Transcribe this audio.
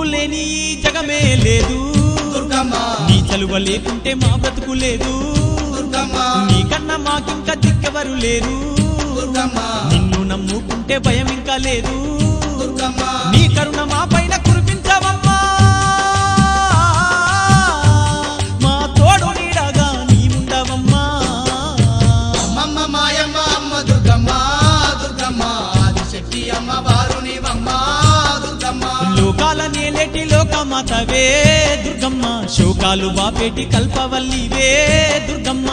నువ్వు లేని ఈ జగమే లేదు దుర్గమ్మ నీ చలువ లేకుంటే మా బ్రతుకు లేదు దుర్గమ్మ నీకన్నా మాకింకా దిక్కెవరు లేరు దుర్గమ్మ నిన్ను నమ్ముకుంటే భయం ఇంకా లేదు దుర్గమ్మ నీ కరుణ మా పైన కురిపించవమ్మా మా తోడు నీడగా నీ ఉండవమ్మా అమ్మమ్మ మాయమ్మ అమ్మ దుర్గమ్మ దుర్గమ్మ ఆదిశక్తి అమ్మ వారునివమ్మ దుర్గమ్మ లోకాల నేలేటి లోకమాతవే దుర్గమ్మ శోకాలు బాపేటి కల్పవల్లివే దుర్గమ్మ